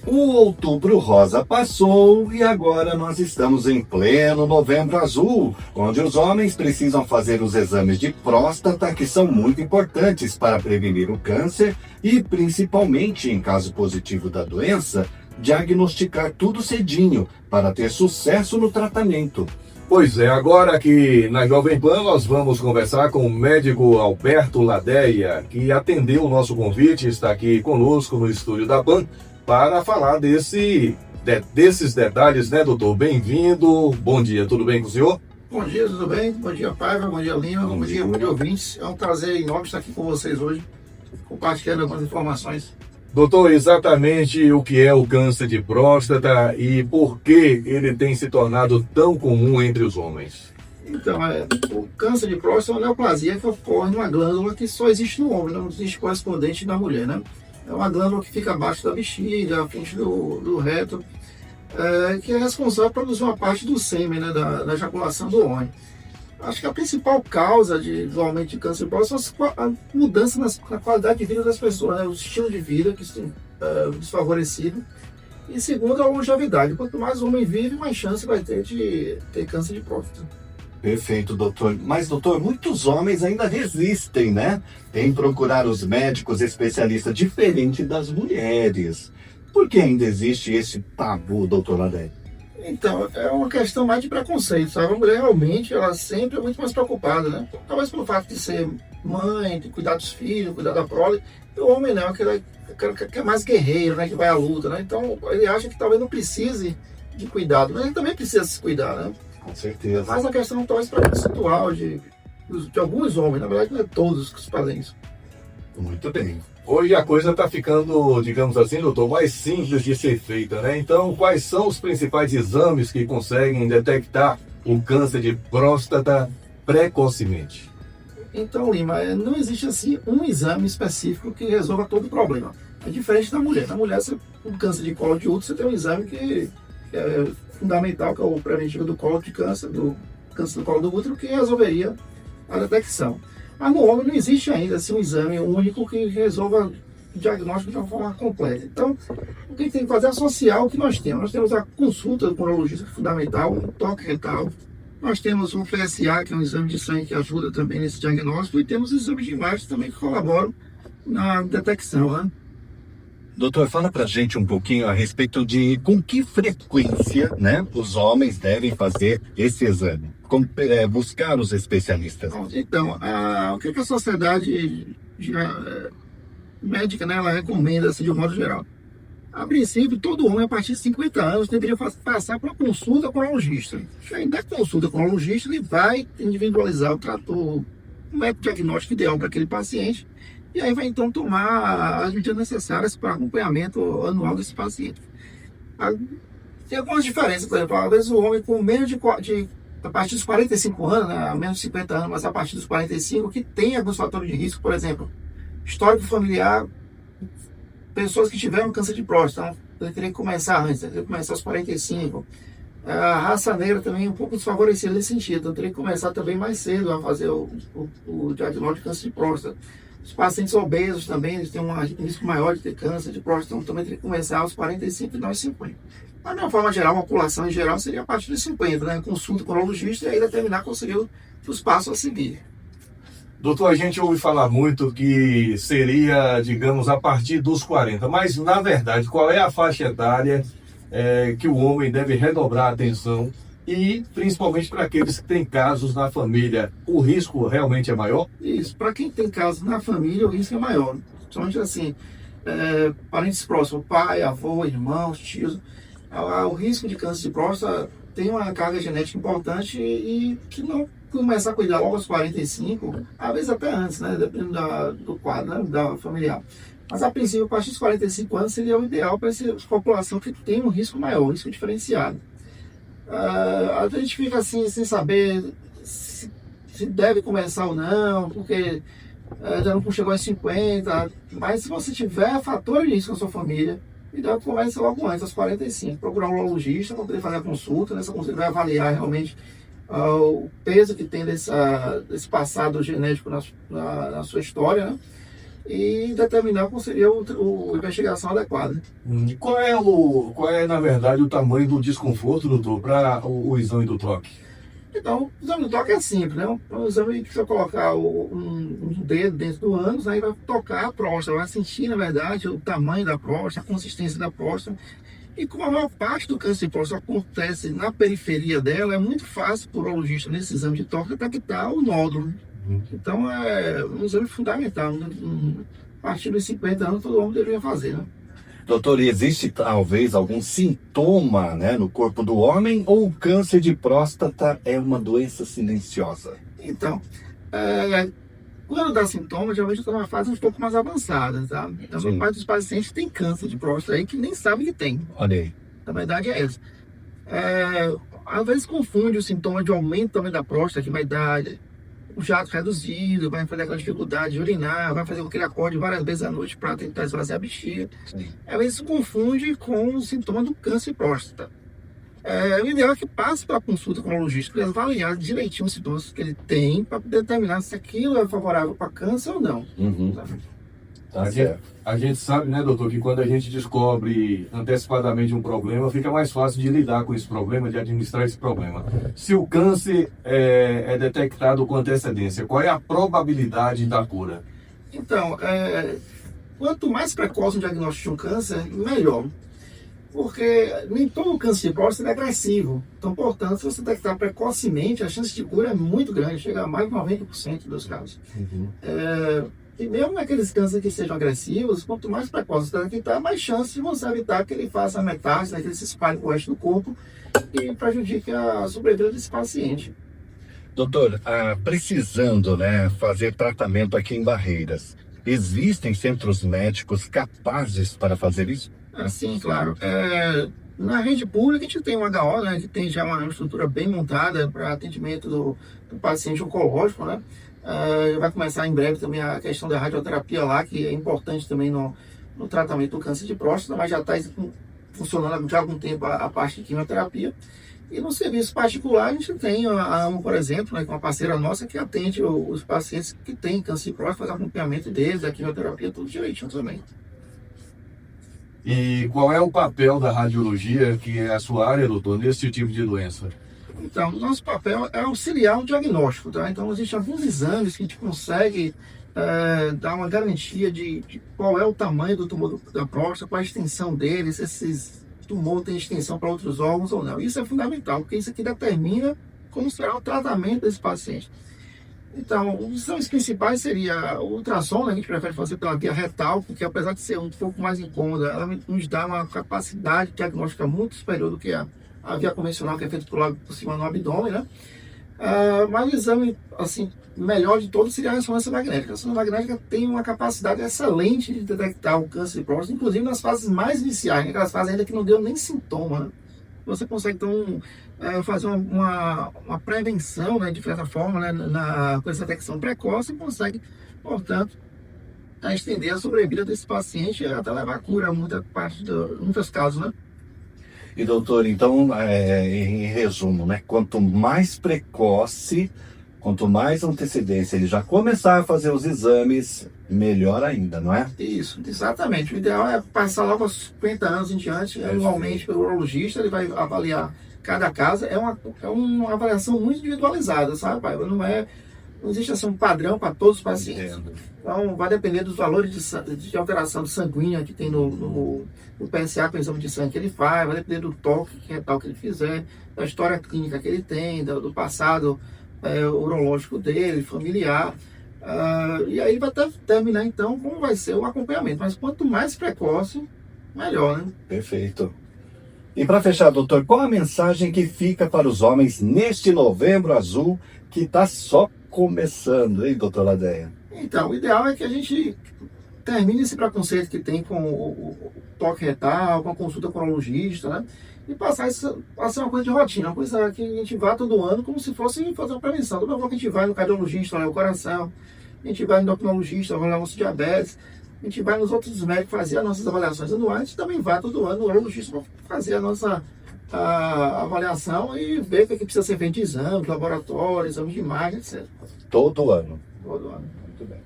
O Outubro Rosa passou e agora nós estamos em pleno Novembro Azul, onde os homens precisam fazer os exames de próstata, que são muito importantes para prevenir o câncer e, principalmente em caso positivo da doença, diagnosticar tudo cedinho para ter sucesso no tratamento. Pois é, agora aqui na Jovem Pan nós vamos conversar com o médico Alberto Ladeia, que atendeu o nosso convite, está aqui conosco no estúdio da Pan para falar desses detalhes, né, doutor? Bem-vindo, bom dia, tudo bem com o senhor? Bom dia, tudo bem? Bom dia, Paiva, bom dia, Lima, bom dia, ouvintes. É um prazer enorme estar aqui com vocês hoje, compartilhando algumas informações. Doutor, exatamente o que é o câncer de próstata e por que ele tem se tornado tão comum entre os homens? Então, o câncer de próstata é uma neoplasia que ocorre numa glândula que só existe no homem, não existe correspondente na mulher, né? É uma glândula que fica abaixo da bexiga, à frente do reto, que é responsável por produzir uma parte do sêmen, né, da ejaculação do homem. Acho que a principal causa do aumento de câncer de próstata são a mudança na qualidade de vida das pessoas, né? O estilo de vida que está desfavorecido. E segundo, a longevidade. Quanto mais o homem vive, mais chance vai ter de ter câncer de próstata. Perfeito, doutor. Mas, doutor, muitos homens ainda resistem, né? Em procurar os médicos especialistas, diferente das mulheres. Por que ainda existe esse tabu, doutor Ladeia? Então, é uma questão mais de preconceito, sabe? A mulher realmente, ela sempre é muito mais preocupada, né? Talvez pelo fato de ser mãe, de cuidar dos filhos, cuidar da prole. E o homem não, que é mais guerreiro, né? Que vai à luta, né? Então, ele acha que talvez não precise de cuidado, mas ele também precisa se cuidar, né? Com certeza. Mas a questão talvez preconceitual de alguns homens, na verdade não é todos que fazem isso. Muito bem. Hoje a coisa está ficando, digamos assim, doutor, mais simples de ser feita, né? Então, quais são os principais exames que conseguem detectar o câncer de próstata precocemente? Então, Lima, não existe assim um exame específico que resolva todo o problema. É diferente da mulher. Na mulher, o câncer de colo de útero, você tem um exame que é fundamental, que é o preventivo do colo de câncer, do câncer do colo do útero, que resolveria a detecção. Mas no homem não existe ainda assim, um exame único que resolva o diagnóstico de uma forma completa. Então, o que tem que fazer é associar o que nós temos. Nós temos a consulta do urologista, que é fundamental, o toque retal. Nós temos o PSA, que é um exame de sangue que ajuda também nesse diagnóstico, e temos os exames de imagem também que colaboram na detecção, né? Doutor, fala pra gente um pouquinho a respeito de com que frequência, né, os homens devem fazer esse exame, buscar os especialistas. Então, o que a sociedade médica, né, ela recomenda assim, de um modo geral? A princípio, todo homem a partir de 50 anos deveria passar por uma consulta com o urologista. Aí, da consulta com o urologista, ele vai individualizar o método diagnóstico ideal para aquele paciente. E aí vai então tomar as medidas necessárias para acompanhamento anual desse paciente. Tem algumas diferenças, por exemplo, às vezes o homem com menos a partir dos 45 anos, né, a menos de 50 anos, mas a partir dos 45, que tem alguns fatores de risco, por exemplo, histórico familiar, pessoas que tiveram câncer de próstata, então ele teria que começar antes, teria que começar aos 45. A raça negra também é um pouco desfavorecida nesse sentido, então teria que começar também mais cedo a fazer o diagnóstico de câncer de próstata. Os pacientes obesos também, eles têm um risco maior de ter câncer de próstata, então também tem que começar aos 45 e não aos 50. Mas de uma forma geral, uma população em geral seria a partir dos 50, né? Consulta com o urologista e aí determinar qual seria os passos a seguir. Doutor, a gente ouve falar muito que seria, digamos, a partir dos 40, mas na verdade, qual é a faixa etária que o homem deve redobrar a atenção? E principalmente para aqueles que têm casos na família, o risco realmente é maior? Isso, para quem tem casos na família, o risco é maior. Somente assim, parentes próximos, pai, avô, irmãos, tios. O risco de câncer de próstata tem uma carga genética importante e que não começar a cuidar logo aos 45, às vezes até antes, né? Dependendo do quadro, né? Da familiar. Mas a princípio, a partir dos 45 anos seria o ideal para essa população que tem um risco maior, um risco diferenciado. A gente fica assim, sem saber se deve começar ou não, porque já não chegou aos 50, mas se você tiver fatores de risco na sua família, então comece logo antes, aos 45, procurar um urologista para poder fazer a consulta. Nessa consulta vai avaliar realmente o peso que tem desse passado genético na sua história, né? e determinar qual seria a investigação adequada. Qual é, na verdade, o tamanho do desconforto, doutor, para o exame do toque? Então, o exame do toque é simples, né? O exame precisa colocar um dedo dentro do ânus, aí vai tocar a próstata, vai sentir, na verdade, o tamanho da próstata, a consistência da próstata. E como a maior parte do câncer de próstata acontece na periferia dela, é muito fácil para o urologista, nesse exame de toque, detectar o nódulo. Então, é um exame fundamental. A partir dos 50 anos, todo homem deveria fazer, né? Doutor, existe talvez algum sintoma, né, no corpo do homem, ou o câncer de próstata é uma doença silenciosa? Então, quando dá sintomas, geralmente está numa fase um pouco mais avançada, tá? Então, a parte dos pacientes tem câncer de próstata aí que nem sabe que tem. Olha aí. A verdade é essa. Às vezes confunde o sintoma de aumento também da próstata, que vai dar o jato reduzido, vai fazer aquela dificuldade de urinar, vai fazer com que ele acorde várias vezes à noite para tentar esvaziar a bexiga. Às vezes se confunde com o sintoma do câncer de próstata. O ideal é que passe para a consulta com o urologista para avaliar direitinho os sintomas que ele tem para determinar se aquilo é favorável para câncer ou não. A gente sabe, né, doutor, que quando a gente descobre antecipadamente um problema, fica mais fácil de lidar com esse problema, de administrar esse problema. Se o câncer é detectado com antecedência, qual é a probabilidade da cura? Então, quanto mais precoce o diagnóstico de um câncer, melhor. Porque nem todo câncer de próstata é agressivo. Então, portanto, se você detectar precocemente, a chance de cura é muito grande, chega a mais de 90% dos casos. E mesmo naqueles cânceres que sejam agressivos, quanto mais precoce você detectar, mais chance de você evitar que ele faça metástase, né, que ele se espalhe para o resto do corpo e prejudique a sobrevida desse paciente. Doutor, precisando, né, fazer tratamento aqui em Barreiras, existem centros médicos capazes para fazer isso? Sim, claro. Na rede pública a gente tem um HO, né, que tem já uma estrutura bem montada para atendimento do paciente oncológico, né? Vai começar em breve também a questão da radioterapia lá, que é importante também no tratamento do câncer de próstata, mas já está funcionando já há algum tempo a parte de quimioterapia. E no serviço particular a gente tem a AMO, por exemplo, né, que é uma parceira nossa que atende os pacientes que têm câncer de próstata, faz acompanhamento deles, a quimioterapia, tudo direitinho também. E qual é o papel da radiologia, que é a sua área, doutor, nesse tipo de doença? Então, nosso papel é auxiliar o diagnóstico, tá? Então, existem alguns exames que a gente consegue dar uma garantia de qual é o tamanho do tumor da próstata, qual a extensão dele, se esse tumor tem extensão para outros órgãos ou não. Isso é fundamental, porque isso aqui determina como será o tratamento desse paciente. Então, os exames principais seria o ultrassom, né, que a gente prefere fazer pela via retal, porque apesar de ser um pouco mais incômoda, ela nos dá uma capacidade diagnóstica muito superior do que a via convencional, que é feita por cima no abdômen, né? Mas o exame, assim, melhor de todos seria a ressonância magnética. A ressonância magnética tem uma capacidade excelente de detectar o câncer de próstata, inclusive nas fases mais iniciais, né? Aquelas fases ainda que não deu nem sintoma, né? Você consegue, então, fazer uma prevenção, né, de certa forma, né, com essa detecção precoce e consegue, portanto, estender a sobrevida desse paciente até levar a cura, muitos casos, né? E doutor, então, em resumo, né, quanto mais precoce, quanto mais antecedência ele já começar a fazer os exames, melhor ainda, não é? Isso, exatamente. O ideal é passar logo aos 50 anos em diante, anualmente pelo urologista, ele vai avaliar cada caso, é uma avaliação muito individualizada, sabe, pai? Não existe assim um padrão para todos os pacientes. Entendo. Então, vai depender dos valores de alteração sanguínea que tem no PSA, com o exame de sangue que ele faz, vai depender do toque retal que ele fizer, da história clínica que ele tem, do passado urológico dele, familiar. E aí vai terminar, então, como vai ser o acompanhamento. Mas quanto mais precoce, melhor, né? Perfeito. E para fechar, doutor, qual a mensagem que fica para os homens neste Novembro Azul que está só começando, hein, doutor Ladeia? Então, o ideal é que a gente termine esse preconceito que tem com o toque retal, com a consulta com o urologista, né? E passar isso a ser uma coisa de rotina, uma coisa que a gente vá todo ano como se fosse fazer uma prevenção. Toda vez que a gente vai no cardiologista, olhar o coração, a gente vai no endocrinologista, olhar o nosso diabetes, a gente vai nos outros médicos fazer as nossas avaliações anuais, a gente também vai todo ano no urologista para fazer a nossa avaliação e ver o que precisa ser feito de exame, laboratório, exame de imagem, etc. Todo ano. Todo ano. Muito bem.